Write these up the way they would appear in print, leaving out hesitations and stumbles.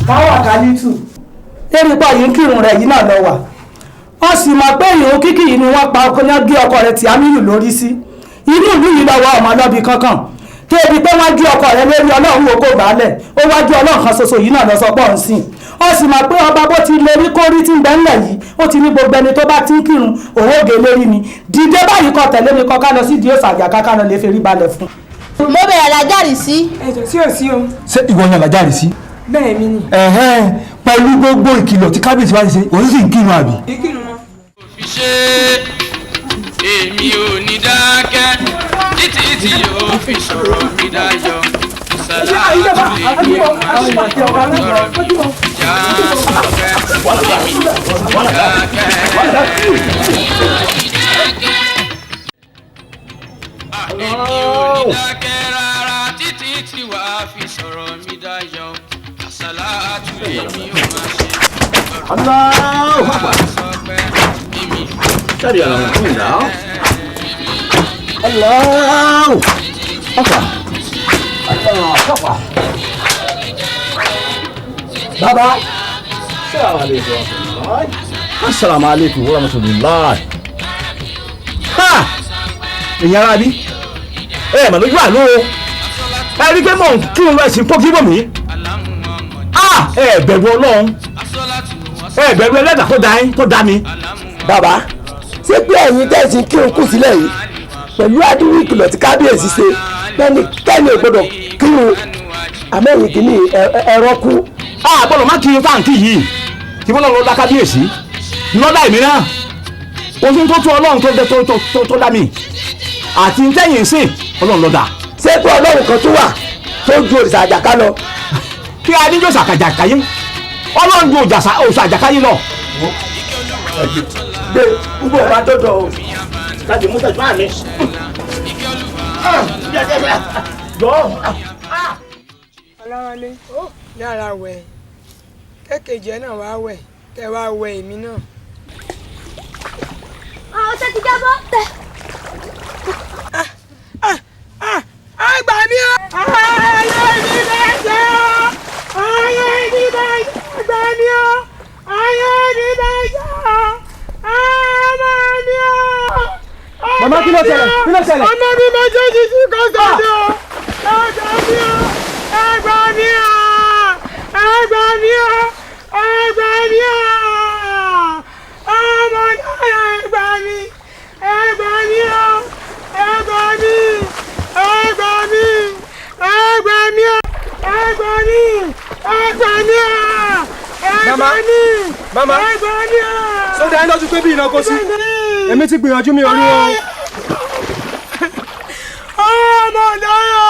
táwọn kálítù erípa yìí ń kírun rẹ̀ yìí náà lọ wà wọ́n sì mọ̀ pé ìhun kíkì yìí ni wọ́n pa ọkọ̀ gé ọkọ rẹ̀ tí amílù lórí sí inú ìlú yìí lọ́wọ́ ọmọ lọ́bì kankan téèbi pé wọ́n gé ọkọ rẹ̀ lórí ọlọ́run oko gbàálẹ̀ ó wájú ọlọ́run kan ṣoṣo yìí náà lọ sọ pọ̀ ń sìn ó sì mọ̀ pé ọba bó ti lórí kórí tí ń bẹ ńlẹ̀ yìí ó ti ní gbogbo ẹni tó bá ti ń kírun òun ògè lórí ni dìde báyìí kọ tẹ̀lé mi kọ ká lọ sí di òsà àjàká ká lọ lè fi rí balẹ̀ fún. mo bẹ̀rẹ̀ lájàrí sí. ẹ̀jẹ̀ sí ò sí o. ṣé ìwọ yan lájàrí sí. bẹ́ẹ̀ mi ni. pẹ̀lú gbogbo ìkìlọ̀ tí kábíyèsí bá ti ṣe òun sì ń kírun àbí. ìkírun mọ́. òfin ṣe èmi ò ní dákẹ́ títí tí yóò fi sọ̀rọ̀ mi dáyọ̀ ìsàlá àtúlẹ̀ ní ọmọ ṣe ọ̀rọ̀ mi ìjà sọ̀fẹ́ èmi ò ní dákẹ́. èmi ò ní dákẹ́ rárá títí tí wàá fi sọ̀rọ̀ mi dáyọ̀ ìsàlá àtúlẹ̀ ní ọmọ ṣe ọ̀rọ̀ sọ̀fẹ́ èmi. Steady on the phone now. Hello. Papa. Papa. Baba. Assalamu alaikum wa rahmatullahi. Ha! Ẹ̀yin ará bí. Mà lójú àlọ́ o. Ẹ rí pé mò ń kí n lọ ẹ̀sìn pọ́ kí bò mí. Ẹ bẹ̀rù Ọlọ́run. Ẹ bẹ̀rù ẹlẹ́dàá tó dá mi. Bàbá ṣé pé ẹ̀yin tẹ̀sí kírun kù sílẹ̀ yìí pẹ̀lú àdúrú ìkìlọ̀ tí kábíyèsí ṣe lẹ́ni kẹ́ni ò gbọ́dọ̀ kírun àmẹ́yìn kìíní ẹ̀rọ kú. Àgbọ̀dọ̀ má kí n fáǹkì yìí kí wọ́n lọ́ọ́ dá kábíyèsí lọ́dà èmi náà oṣù tó tún Ọlọ́run tó dá mi àti ntẹ́yìn sìn Ọlọ́run ló dá. ṣé pé Ọlọ́run kan tún wà tó ju òrìṣà àjàká lọ. kí adíjọ́ sàkàjàkà yín Ọlọ́run ju òrìṣà àjàká yín lọ. gbé gbogbo ọba dọdọ o láti mú tẹsán àmì. Ọláwálé yára wẹ̀ kékèjì ẹ náà wá wẹ̀ kẹ wá wẹ̀ èmi náà. ọ̀sẹ̀ ti jábọ́ tẹ̀. àgbà mi o. ayé mi bẹ́ẹ̀ jẹ́ o ayé mi bẹ́ẹ̀ jẹ́ àgbà mi o ayé mi bẹ́ẹ̀ jẹ́ o. Mama kí ló ṣẹlẹ̀? Kí ló ṣẹlẹ̀? ọmọ mi méjèèjì sí kọ́sọ̀dọ̀ ẹgbà mi o ẹgbà mi o ẹgbà mi o ẹgbà mi o ọmọ náà ẹgbà mi ẹgbà mi o ẹgbà mi ẹgbà mi ẹgbà mi o ẹgbà mi ẹgbà mi o ẹgbà mi ẹgbà mi o. Sọ́dà ẹ̀ lọ́jú pé bí iná kó sí. Èmi ti gbìyànjú mi orí wọn. ọmọ náírà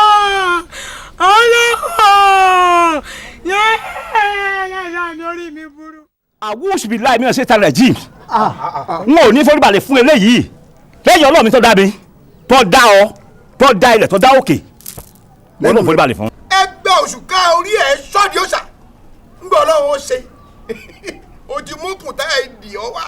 ọlọ́wọ́ yẹ́ẹ̀ẹ́yẹ́ mi orí mi burú. Àwùsù bíi láì mìíràn ṣe ta rẹ̀ jí. N ò ní foríbalẹ̀ fún eléyìí. Lẹ́yìn Ọlọ́run mi tó dá mi, tó dá ọ, tó dá ilẹ̀, tó dá òkè. Mo ló foríbalẹ̀ fún. Ẹgbẹ́ oṣù ká orí ẹ̀ sọ́ọ̀dì ọ̀sà ń gbọ́ Ọlọ́run ó ṣe. Òjìmọ́kùn tá ẹ̀ dì ọ́ wá.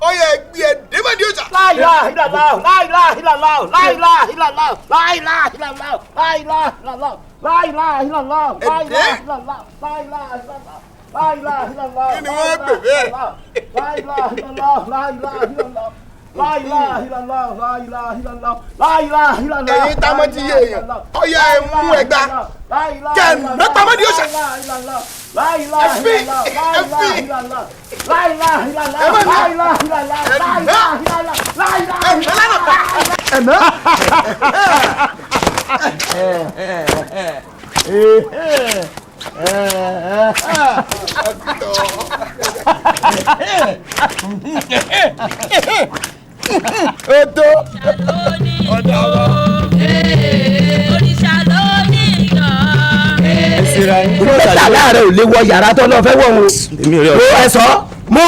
Ọyẹ ẹgbẹ ẹ dèmẹdì ọjà. láìlá ìlàlá láìlá ìlàlá láìlá ìlàlá láìlá ìlàlá láìlá ìlàlá láìlá ìlàlá láìlá ìlàlá láìlá ìlàlá láìlá ìlàlá. Kí ni wọ́n pè bẹ́ẹ̀? láìlá ìlàlá láìlá ìlàlá láìlá ìlàlá láìlá ìlàlá láìlá ìlàlá. Ẹ̀yin tá a mọ̀ ti yé èèyàn. Ọyẹ ẹ mú ẹgbà. Kẹ̀ ẹ̀ mẹ́tàmọ́dì ọjà. Ẹ̀fí Odo. Ìgbésẹ̀ aláàárẹ̀ ò lè wọ yàrá tó lọ fẹ́ wọ̀ wọn. Mo ẹ sọ mú.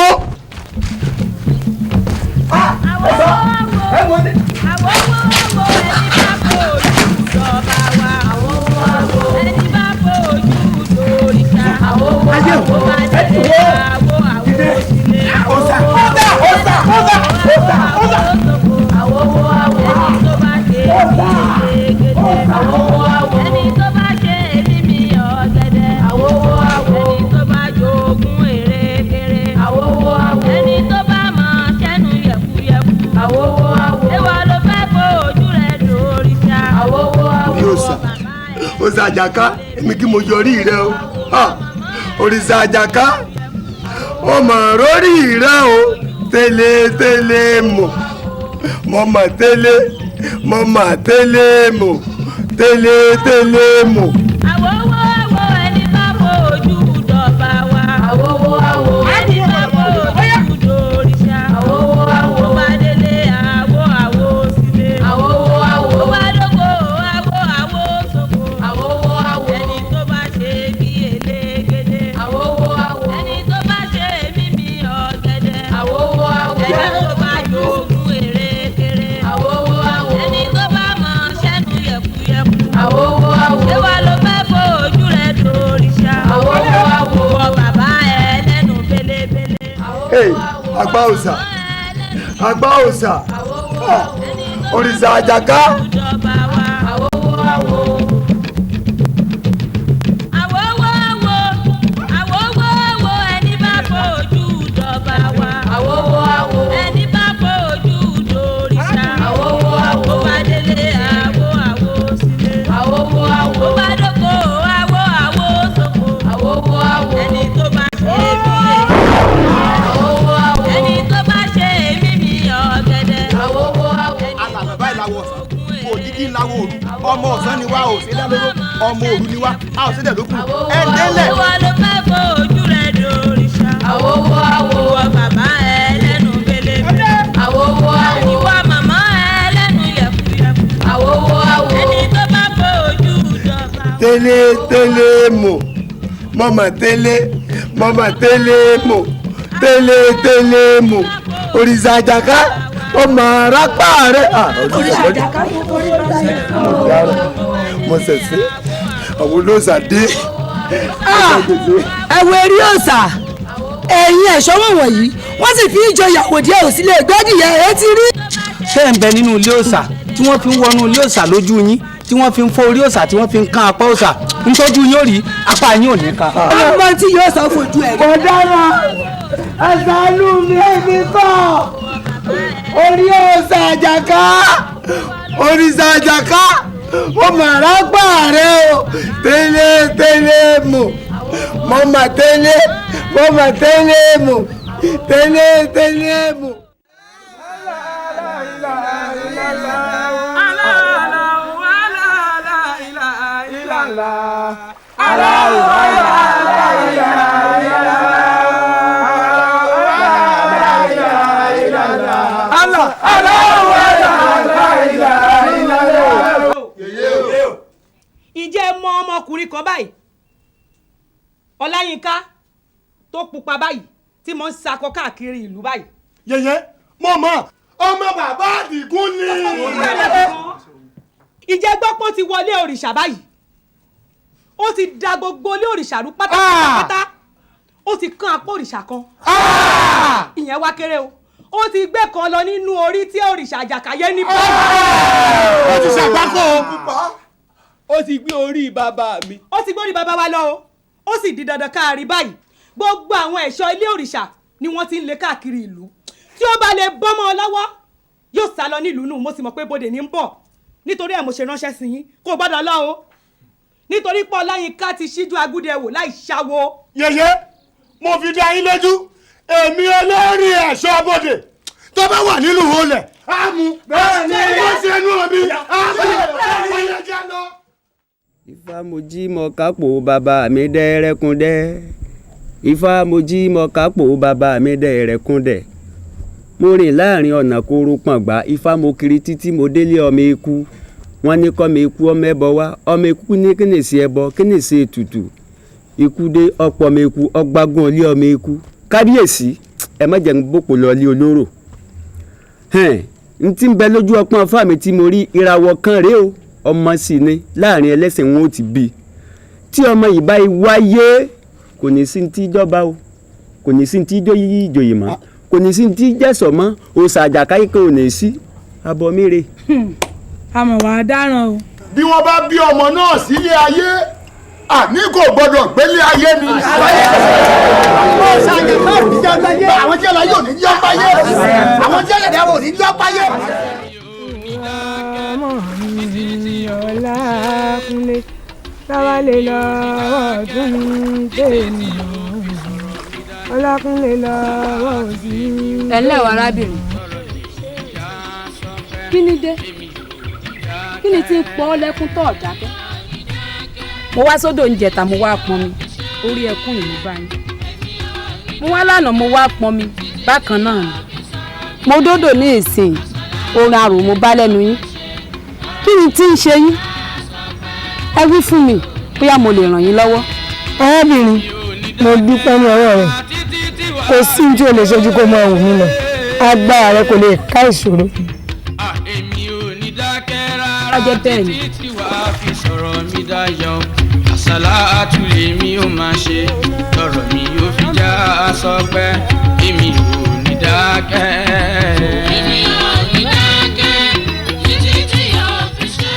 Ẹni tó bá ṣe èmi mi ọ̀gẹ̀dẹ̀. òrìṣà Àjàká èmi kí mo yọrí rẹ o òrìṣà Àjàká mo mọ̀ rórí rẹ o tẹ́lẹ̀ mọ̀ mo mọ̀ tẹ́lẹ̀ mọ̀ tẹ́lẹ̀ mọ̀. àwòwò ẹni bá fojú dọ̀bà wa. àwòwò ẹni bá fojú dòrìṣà. àwòwò bá délé àwò sílé. àwòwò bá dóko àwò sóko. àwòwò ẹni tó bá ṣe bí elégédé. àwòwò ẹni tó bá ṣe mímí ọ̀gẹ̀dẹ̀. àwòwò ẹni tó bá jogún èrèkèrè. àwòwò ẹni tó bá mọ̀ ṣẹ́nu yẹ̀kuyẹ̀ku. àwòwò ṣé wàá ló fẹ́ fojú rẹ̀ dòrìṣà. àwòwò bàbá ẹ lẹ́nu belebele. àgbà òòṣà òrìṣà Àjàká. àwòwò ẹni bá fojú dọ̀bà wa. ẹni bá fojú dòrìṣà. ó bá délé àwò sílé. ó bá dóko àwò sóko. ẹni tó bá ṣe bí ẹni tó bá ṣe mímí ọ̀gẹ̀dẹ̀. alàgbà báyìí làwọ̀ ọ̀sán òdìdí ńláwọ̀ òru ọmọ ọ̀sán ni wá ò sí dálóró ọmọ òru ni wá a ò sí dẹ̀ lókun ẹ délẹ̀. àwòwò ló fẹ́ fojú rẹ̀ dòrìṣà. àwòwò bàbá ẹ lẹ́nu belebele. ìwà màmá ẹ lẹ́nu yẹ̀kuyẹ̀ku. ẹni tó bá fojú dọ̀bà. tẹ́lẹ̀ mọ̀ mọ̀mọ̀ tẹ́lẹ̀ mọ̀ òrìṣà Àjàká ọmọ arápá rẹ̀. òrìṣà Àjàká ló forí mo ṣẹ̀ṣẹ̀ àwọn olóòṣà dé. ẹ̀wọ̀ eré òòṣà ẹ̀yin ẹ̀ṣọ́ wọ̀nyí wọ́n sì fi ìjọyàwó díẹ̀ ò sílé gbẹ́dìyẹ ẹ̀ ti rí. ṣé ń bẹ nínú ilé òòṣà tí wọ́n fi ń wọnú ilé òòṣà lójú yín tí wọ́n fi ń fọ́ orí òòṣà tí wọ́n fi ń kán apá òòṣà nítọ́jú yín ó rí apá yín ò ní ká. ọmọ tí yóò sọ fojú ẹ̀. kò dára ẹ̀sánú mi èmi kọ́ orí òòṣà Àjàká òrìṣà Àjàká ọmọ arápá rẹ̀ o tẹ́lẹ̀ mọ̀ mọ̀mọ̀ tẹ́lẹ̀ mọ̀ tẹ́lẹ̀ mọ̀. ìjẹ́ mọ ọmọkùnrin kan báyìí Ọláyínká tó pupa báyìí tí mo ń sakọ káàkiri ìlú báyìí. yẹyẹ mo mọ ọmọ bàbá Àdìgún ni. ìjẹ́ gbọ́pọ̀ ti wọlé òrìṣà báyìí ó ti da gbogbo ilé òrìṣà rú pátápátá ó ti kán apá òrìṣà kan ìyẹn wá kéré o ó ti gbé kan lọ nínú orí tí òrìṣà Àjàkáyé ní bọ́ọ̀lù. ó ti ṣàgbákò ó ti gbé orí bàbá mi. ó ti gbé orí bàbá wa lọ o ó sì di dandan káàrí báyìí gbogbo àwọn ẹ̀ṣọ́ ilé òrìṣà ni wọ́n ti ń lé káàkiri ìlú tí ó bá lè bọ́mọ lọ́wọ́ yóò sá lọ nílùú nù mo sì mọ̀ pé bòdè ní ń bọ̀ nítorí ẹ̀ mo ṣe ránṣẹ́ sí yín kò gbọ́dọ̀ lọ o nítorí pé Ọláyínká ti ṣíjú agúdẹ wò láì ṣàwo. yẹyẹ mo fi dá yín lójú èmi olórí ẹ̀ṣọ́ bòdè tó bá wà nínú olè á mú bẹ́ẹ̀ ni ó ṣe inú omi á mú ọ̀yẹ́ jẹ́ lọ. Ifá mojí mọ kápò bàbá mi dẹ́rẹ́kúndẹ́ Ifá mojí mọ kápò bàbá mi dẹ́rẹ́kúndẹ́ mo rìn láàrin ọ̀nà kóró pọ̀ngbà Ifá mo kiri títí mo délé ọmọ eku wọ́n ní kọ́mọ eku ọmọ ẹbọ wá ọmọ eku ní kí ni sí ẹbọ kí ni sí ètùtù ikú dé ọ̀pọ̀ ọmọ eku ọgbágun ọlé ọmọ eku kábíyèsí ẹ má jẹ́ ń bòpò lọ lé olóró n tí ń bẹ lójú ọpọ́n fáàmì tí mo rí ìràwọ̀ kan rèé o ọmọ sì ni láàrin ẹlẹ́sìn wọn ò ti bí tí ọmọ yìí bá wáyé kò ní sí ti jọba o kò ní sí ti ìjòyè mọ́ kò ní sí ti jẹ́sọ̀ mọ́ òòṣà Àjàkáyé kan ò ní sí abọ́ mire. àmọ̀ wàá dáràn o. bí wọ́n bá bí ọmọ náà sílé ayé àní kò gbọdọ̀ gbélé ayé ni. àwọn tí ẹlẹ́yìn ò ní jẹ́ páyé àwọn tí ẹlẹ́dẹ̀ ò ní jẹ́ páyé. Ọlákúnlé táwa lè lọ ọ̀tún ní tèmi ọlákùn lè lọ òsì. ẹ̀lẹ́ o arábìnrin kí ni dé kí ni tí ń pọ́ lẹ́kún tó ọ̀dákẹ́. mo wá sódò ń jẹta mo wá pọn mi orí ẹkún ìlú báyìí mo wá lánàá mo wá pọn mi bákan náà ni mo dódò ní ìsìn orin àrò mo bá lẹ́nu yín kí ni tí ń ṣe yín ẹ wí fún mi bóyá mo lè ràn yín lọ́wọ́. arábìnrin mo dúpẹ́ ní ọwọ́ rẹ̀ kò sí tí o lè ṣojú kó mọ òun mi lọ agbára rẹ kò lè ká ìṣòro. ọjọ́ bẹ́ẹ̀ ni. tí wàá fi sọ̀rọ̀ mi dáyọ̀ àṣàlá àtúlẹ̀ mi ò máa ṣe lọ́rọ̀ mi yóò fi já aṣọ pẹ́ èmi ò ní dákẹ́. èmi ò ní dákẹ́ títí tí yóò fi ṣe.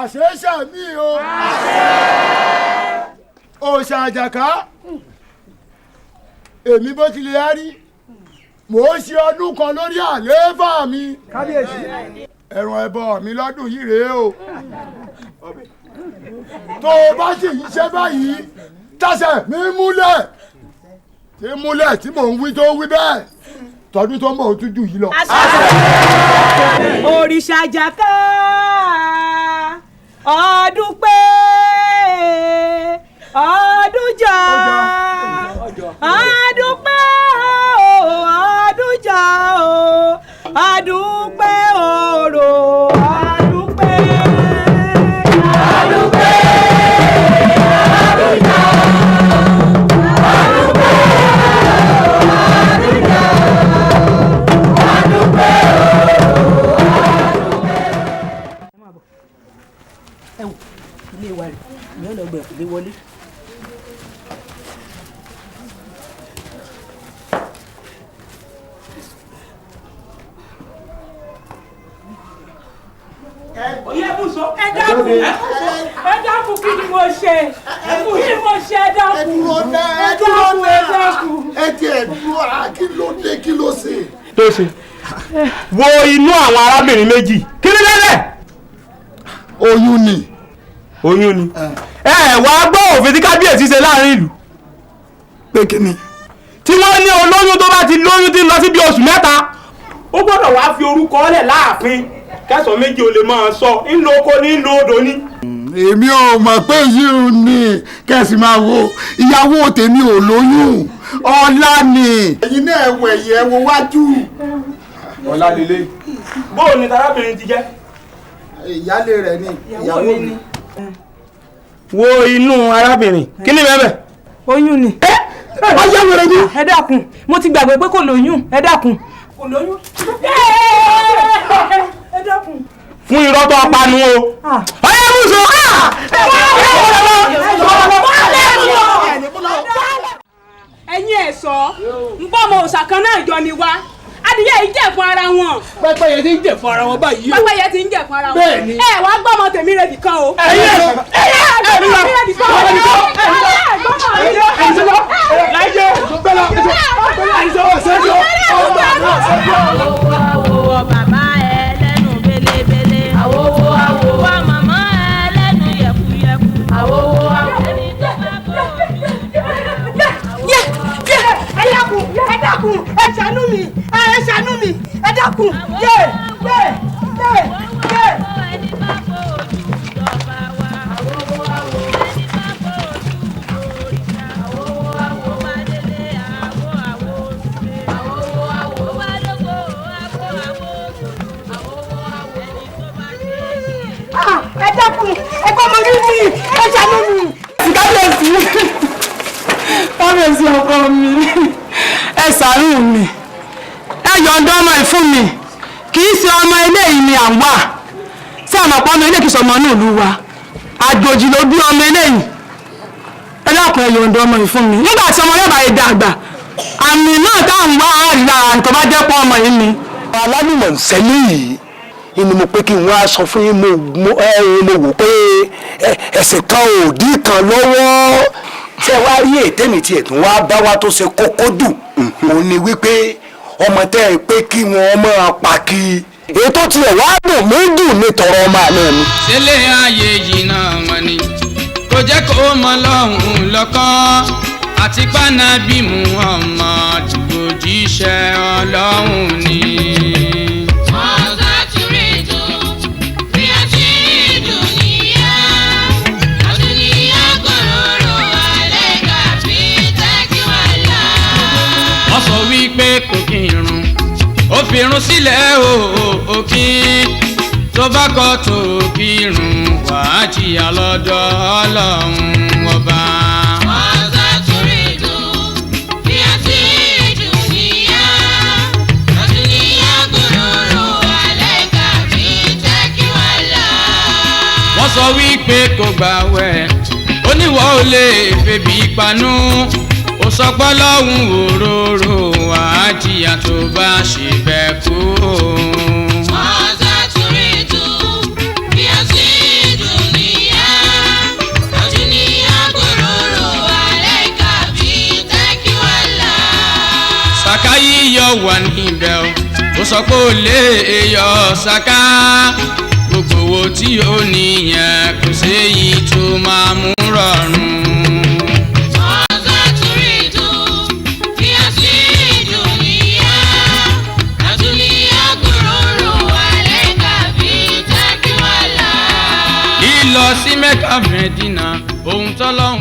àṣeéṣà mi o òòṣà àjàká èmi bó tilẹ̀ rí mò ń ṣe ọdún kan lórí àlééfà mi ẹ̀rùn ẹ̀bọ mi lọ́dún yìí rèé o tó o bá sì ń ṣe báyìí tẹsẹ̀ mi múlẹ̀ tí mò ń wí tó wí bẹ́ẹ̀ tọdún tó mọ̀ ó tún jù yìí lọ. òrìṣà àjàká ọdún pé ọdún jà ọdún pé ọdún jà ọdún pé òrò ọdún pé ọdún pé ọdún jà ọdún pé ọdún jà ọdún pé ẹ̀wọ̀n ilé wa rẹ̀ ní ọ̀nà ọgbà ẹ̀kú lé wọlé. ẹ dákun kí ni mo ṣe kí ni mo ṣe ẹ dákun ẹ ti ẹ dúró kí ló dé kí ló ṣe. tó ṣe wo inú àwọn arábìnrin méjì kí ni lẹ́lẹ̀. oyún ni. oyún ni. ẹ wàá gbọ́ òfin tí kábíyèsí ṣe láàrin ìlú. pé kí ni. tí wọ́n ní olóyún tó bá ti lóyún tí ń lọ sí bí oṣù mẹ́ta ó gbọ́dọ̀ wá fi orúkọ ọ̀lẹ̀ láàfin kẹsàn-án méjì ò lè máa sọ ńlọ oko ní ńlọ odò ní. èmi ò mọ̀ pé yìí ni kẹ́sì máa wo ìyàwó tèmi ò lóyún ọlá ni. ẹ̀yin náà ẹ̀wọ̀ ẹ̀yẹ wo wájú. ọlá lélẹ̀. bóò ni tarábìnrin ti jẹ́. ìyálé rẹ̀ ni ìyàwó mi. wo inú arábìnrin kí ni bẹ́ẹ̀ bẹ́ẹ̀. oyún ni. ọjọ́ wẹrẹ ni. ẹ dákun mo ti gbàgbé pé kò lóyún ẹ dákun. kò lóyún. ẹ dákun. fún irọ́ tó panu o. ọyẹ bùsùn. ẹ̀yin ẹ̀ṣọ́ ń bọ́ ọmọ òòṣà kan náà jọ ni wá adìyẹ yìí jẹ fún ara wọn. pẹ́pẹ́yẹ ti ń jẹ fún ara wọn báyìí o. pẹ́pẹ́yẹ ti ń jẹ fún ara wọn. bẹ́ẹ̀ni. ẹ wàá gbọ́ ọmọ tèmi rẹ̀ nìkan o. Àwòwò bàbá ẹlẹ́nu belebele. Àwòwò màmá ẹlẹ́nu yẹ̀kuyẹ̀ku. Àwòwò ẹ dákun ẹ ṣàánú mi ẹ dákun ẹ dákun ẹ kọ́ mọ rí mi ẹ ṣàánú mi. kábíyèsí ọkọ mi ẹ ṣàánú mi ẹ yọ̀ǹda ọmọ ẹ̀ fún mi kì í ṣe ọmọ eléyìí ni à ń wà sí àmọ̀pọ̀ ọmọ eléyìí kì í ṣe ọmọ náà ló wa àjòjì ló bí ọmọ eléyìí ẹ dákun ẹ yọ̀ǹda ọmọ ẹ̀ fún mi nígbà tí ọmọ yóò bá yẹ dàgbà àmì náà táwọn wá àríra nǹkan bá jẹ́ pọ́ ọmọ yìí ni. alálùmọ̀ nsẹ́lẹ̀ yìí ni mo pé kí n wá sọ fún yín mo wò pé ẹ̀sìn kan ò dí kan lọ́wọ́ tí ẹ wá rí ètèmí tí ẹ̀tún wá bá wa tó ṣe kókó dùn òun ni wípé ọmọ tẹ́ ẹ pé kí wọ́n máa pa kí ètò tiẹ̀ wá dùn mí dùn ní tọrọ ọmọ àná mi. sílẹ̀ ayé yìí náà mọ̀ ni kò jẹ́ kó mọ lọ́hùn lọ́kàn àti pánábì Muhammad òjíṣẹ́ Ọlọ́hun ni. wọ́n sọ wípé kò kírun ó fìrun sílẹ̀ òkè tó bá kọ̀ tó kírun wàá jìyà lọ́dọ̀ Ọlọ́run ọba. wọ́n sọ wípé kò gbàwẹ̀ oníwọ̀ ò lè febi panú ó sọ pé lọ́hùn òróró àjíyà tó bá ṣe bẹ́ẹ̀ kú. sàká yíyọ wà níbẹ̀ ó sọ pé ó lè yọ sàká gbogbo owó tí ó níyẹn kò séyìí tó máa mú rọrùn. lílọ sí Mẹ́kà Mẹ́dínà ohun tọ́lọ́hun